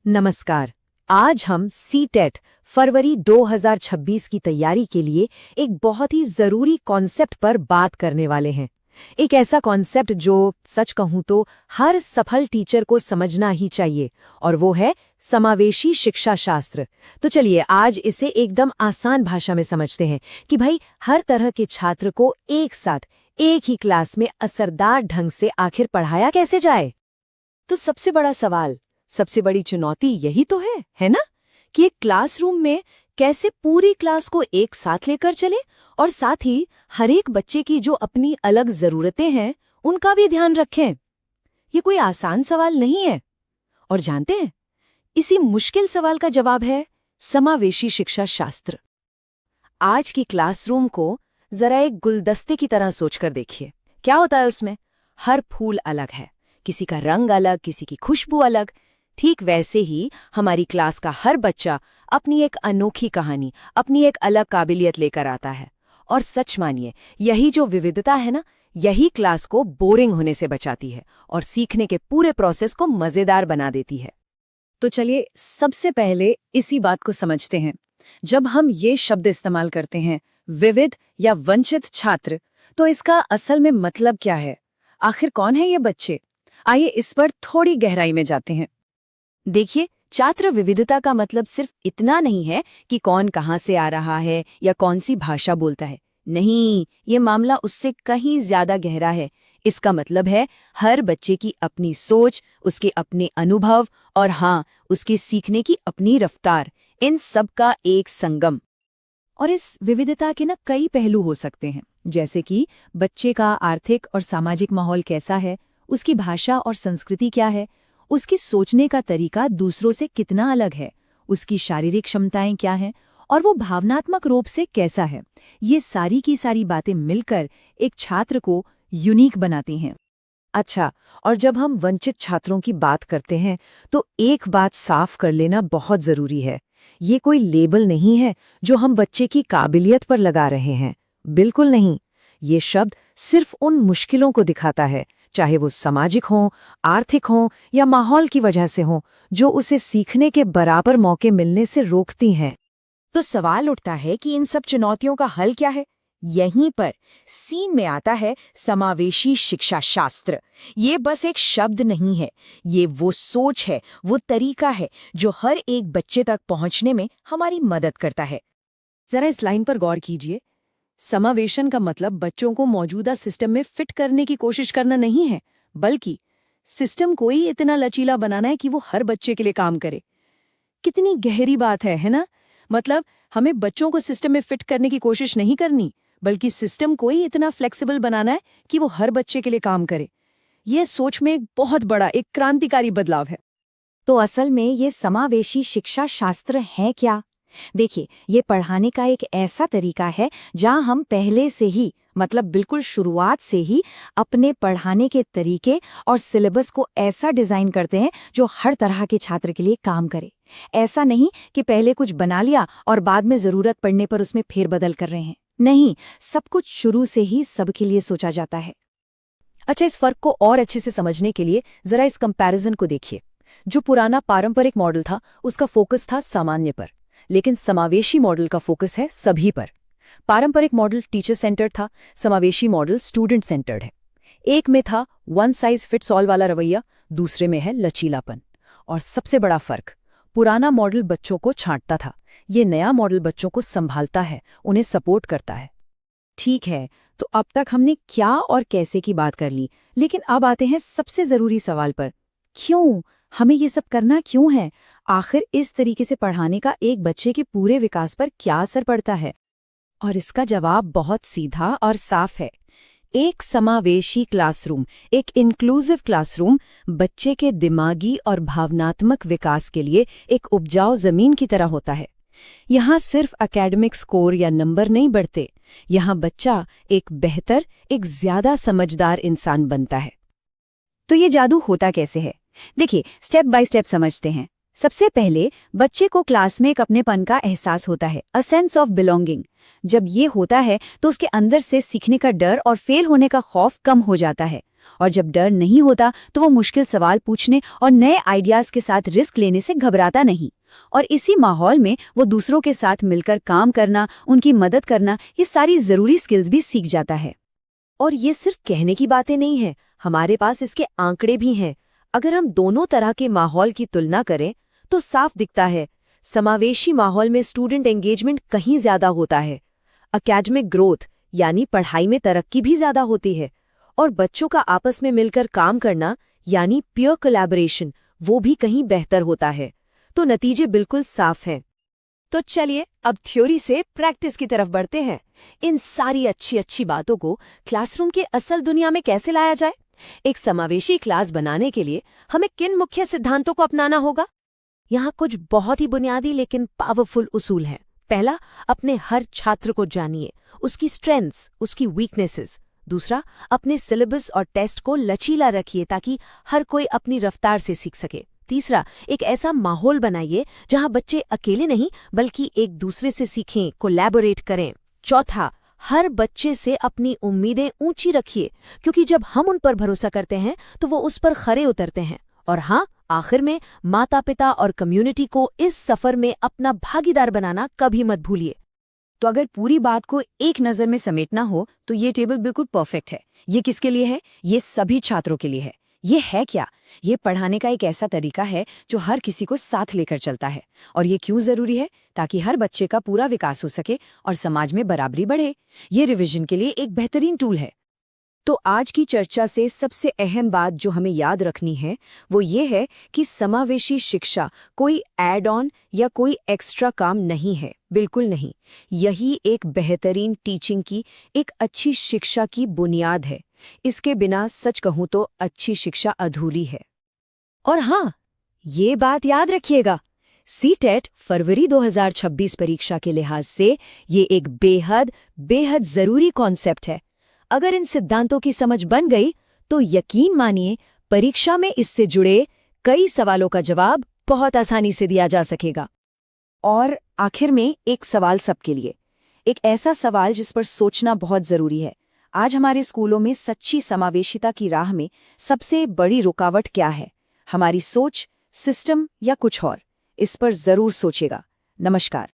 नमस्कार। आज हम सीटेट फरवरी 2026 की तैयारी के लिए एक बहुत ही जरूरी कॉन्सेप्ट पर बात करने वाले हैं। एक ऐसा कॉन्सेप्ट जो सच कहूं तो हर सफल टीचर को समझना ही चाहिए, और वो है समावेशी शिक्षा शास्त्र। तो चलिए आज इसे एकदम आसान भाषा में समझते हैं कि भाई हर तरह के छात्र को एक साथ एक ही क्लास में असरदार ढंग से आखिर पढ़ाया कैसे जाए। तो सबसे बड़ा सवाल, सबसे बड़ी चुनौती यही तो है ना, कि एक क्लासरूम में कैसे पूरी क्लास को एक साथ लेकर चले और साथ ही हर एक बच्चे की जो अपनी अलग जरूरतें हैं उनका भी ध्यान रखें। ये कोई आसान सवाल नहीं है। और जानते हैं, इसी मुश्किल सवाल का जवाब है समावेशी शिक्षा शास्त्र। आज की क्लासरूम को जरा एक गुलदस्ते की तरह सोचकर देखिए। क्या होता है उसमें? हर फूल अलग है, किसी का रंग अलग, किसी की खुशबू अलग। ठीक वैसे ही हमारी क्लास का हर बच्चा अपनी एक अनोखी कहानी, अपनी एक अलग काबिलियत लेकर आता है। और सच मानिए, यही जो विविधता है ना, यही क्लास को बोरिंग होने से बचाती है और सीखने के पूरे प्रोसेस को मजेदार बना देती है। तो चलिए सबसे पहले इसी बात को समझते हैं। जब हम ये शब्द इस्तेमाल करते हैं, विविध या वंचित छात्र, तो इसका असल में मतलब क्या है? आखिर कौन है ये बच्चे? आइए इस पर थोड़ी गहराई में जाते हैं। देखिए, छात्र विविधता का मतलब सिर्फ इतना नहीं है कि कौन कहाँ से आ रहा है या कौन सी भाषा बोलता है। नहीं, ये मामला उससे कहीं ज्यादा गहरा है। इसका मतलब है हर बच्चे की अपनी सोच, उसके अपने अनुभव और हाँ, उसके सीखने की अपनी रफ्तार, इन सब का एक संगम। और इस विविधता के कई पहलू हो सकते हैं, जैसे कि बच्चे का आर्थिक और सामाजिक माहौल कैसा है, उसकी भाषा और संस्कृति क्या है, उसकी सोचने का तरीका दूसरों से कितना अलग है, उसकी शारीरिक क्षमताएं क्या हैं और वो भावनात्मक रूप से कैसा है। ये सारी की सारी बातें मिलकर एक छात्र को यूनिक बनाती हैं। अच्छा, और जब हम वंचित छात्रों की बात करते हैं तो एक बात साफ कर लेना बहुत जरूरी है। ये कोई लेबल नहीं है जो हम बच्चे की काबिलियत पर लगा रहे हैं। बिल्कुल नहीं। ये शब्द सिर्फ उन मुश्किलों को दिखाता है, चाहे वो सामाजिक हों, आर्थिक हों या माहौल की वजह से हों, जो उसे सीखने के बराबर मौके मिलने से रोकती हैं। तो सवाल उठता है कि इन सब चुनौतियों का हल क्या है? यहीं पर सीन में आता है समावेशी शिक्षा शास्त्र। ये बस एक शब्द नहीं है, ये वो सोच है, वो तरीका है जो हर एक बच्चे तक पहुंचने में हमारी मदद करता है। जरा इस लाइन पर गौर कीजिए। समावेशन का मतलब बच्चों को मौजूदा सिस्टम में फिट करने की कोशिश करना नहीं है, बल्कि सिस्टम को ही इतना लचीला बनाना है कि वो हर बच्चे के लिए काम करे। कितनी गहरी बात है ना? मतलब हमें बच्चों को सिस्टम में फिट करने की कोशिश नहीं करनी, बल्कि सिस्टम को ही इतना फ्लेक्सिबल बनाना है कि वो हर बच्चे के लिए काम करे। ये सोच में एक बहुत बड़ा, एक क्रांतिकारी बदलाव है। तो असल में ये समावेशी शिक्षा शास्त्र है क्या? देखिए, ये पढ़ाने का एक ऐसा तरीका है जहां हम पहले से ही, मतलब बिल्कुल शुरुआत से ही, अपने पढ़ाने के तरीके और सिलेबस को ऐसा डिजाइन करते हैं जो हर तरह के छात्र के लिए काम करे। ऐसा नहीं कि पहले कुछ बना लिया और बाद में जरूरत पड़ने पर उसमें फेरबदल कर रहे हैं। नहीं, सब कुछ शुरू से ही सबके लिए सोचा जाता है। अच्छा, इस फर्क को और अच्छे से समझने के लिए जरा इस कंपैरिजन को देखिए। जो पुराना पारंपरिक मॉडल था, उसका फोकस था सामान्य पर, लेकिन समावेशी मॉडल का फोकस है सभी पर। पारंपरिक मॉडल टीचर सेंटर्ड था, समावेशी मॉडल स्टूडेंट सेंटर्ड है। एक में था वन साइज फिट्स ऑल वाला रवैया, दूसरे में है लचीलापन। और सबसे बड़ा फर्क, पुराना मॉडल बच्चों को छांटता था, ये नया मॉडल बच्चों को संभालता है, उन्हें सपोर्ट करता है। ठीक है, तो अब तक हमने क्या और कैसे की बात कर ली, लेकिन अब आते हैं सबसे जरूरी सवाल पर। क्यों? हमें ये सब करना क्यों है? आखिर इस तरीके से पढ़ाने का एक बच्चे के पूरे विकास पर क्या असर पड़ता है? और इसका जवाब बहुत सीधा और साफ है। एक समावेशी क्लासरूम, एक इंक्लूसिव क्लासरूम, बच्चे के दिमागी और भावनात्मक विकास के लिए एक उपजाऊ जमीन की तरह होता है। यहाँ सिर्फ एकेडमिक स्कोर या नंबर नहीं बढ़ते, यहाँ बच्चा एक बेहतर, एक ज्यादा समझदार इंसान बनता है। तो ये जादू होता कैसे है? देखिए, स्टेप बाय स्टेप समझते हैं। सबसे पहले बच्चे को क्लास में एक अपनेपन का एहसास होता है, अ सेंस ऑफ बिलोंगिंग। जब ये होता है तो उसके अंदर से सीखने का डर और फेल होने का खौफ कम हो जाता है। और जब डर नहीं होता तो वो मुश्किल सवाल पूछने और नए आइडियाज के साथ रिस्क लेने से घबराता नहीं। और इसी माहौल में वो दूसरों के साथ मिलकर काम करना, उनकी मदद करना, ये सारी ज़रूरी स्किल्स भी सीख जाता है। और ये सिर्फ कहने की बातें नहीं हैं, हमारे पास इसके आंकड़े भी हैं। अगर हम दोनों तरह के माहौल की तुलना करें तो साफ दिखता है, समावेशी माहौल में स्टूडेंट एंगेजमेंट कहीं ज्यादा होता है, एकेडमिक ग्रोथ यानी पढ़ाई में तरक्की भी ज्यादा होती है, और बच्चों का आपस में मिलकर काम करना यानी पीयर कोलैबोरेशन वो भी कहीं बेहतर होता है। तो नतीजे बिल्कुल साफ हैं। तो चलिए अब थ्योरी से प्रैक्टिस की तरफ बढ़ते हैं। इन सारी अच्छी अच्छी बातों को क्लासरूम के असल दुनिया में कैसे लाया जाए? एक समावेशी क्लास बनाने के लिए हमें किन मुख्य सिद्धांतों को अपनाना होगा? यहाँ कुछ बहुत ही बुनियादी लेकिन पावरफुल उसूल हैं। पहला, अपने हर छात्र को जानिए, उसकी स्ट्रेंथ्स, उसकी वीकनेसेस। दूसरा, अपने सिलेबस और टेस्ट को लचीला रखिए ताकि हर कोई अपनी रफ्तार से सीख सके। तीसरा, एक ऐसा माहौल बनाइए जहां बच्चे अकेले नहीं बल्कि एक दूसरे से सीखें, कोलैबोरेट करें। चौथा, हर बच्चे से अपनी उम्मीदें ऊंची रखिए, क्योंकि जब हम उन पर भरोसा करते हैं तो वो उस पर खरे उतरते हैं। और हाँ, आखिर में माता पिता और कम्युनिटी को इस सफर में अपना भागीदार बनाना कभी मत भूलिए। तो अगर पूरी बात को एक नज़र में समेटना हो तो ये टेबल बिल्कुल परफेक्ट है। ये किसके लिए है? ये सभी छात्रों के लिए है। ये है क्या? ये पढ़ाने का एक ऐसा तरीका है जो हर किसी को साथ लेकर चलता है। और ये क्यों ज़रूरी है? ताकि हर बच्चे का पूरा विकास हो सके और समाज में बराबरी बढ़े। ये रिवीजन के लिए एक बेहतरीन टूल है। तो आज की चर्चा से सबसे अहम बात जो हमें याद रखनी है वो ये है कि समावेशी शिक्षा कोई ऐड ऑन या कोई एक्स्ट्रा काम नहीं है, बिल्कुल नहीं। यही एक बेहतरीन टीचिंग की, एक अच्छी शिक्षा की बुनियाद है। इसके बिना सच कहूँ तो अच्छी शिक्षा अधूरी है। और हाँ, ये बात याद रखिएगा, सीटेट फरवरी 2026 परीक्षा के लिहाज से ये एक बेहद बेहद ज़रूरी कॉन्सेप्ट है। अगर इन सिद्धांतों की समझ बन गई तो यकीन मानिए परीक्षा में इससे जुड़े कई सवालों का जवाब बहुत आसानी से दिया जा सकेगा। और आखिर में एक सवाल सबके लिए, एक ऐसा सवाल जिस पर सोचना बहुत ज़रूरी है। आज हमारे स्कूलों में सच्ची समावेशिता की राह में सबसे बड़ी रुकावट क्या है? हमारी सोच, सिस्टम या कुछ और? इस पर ज़रूर सोचेगा। नमस्कार।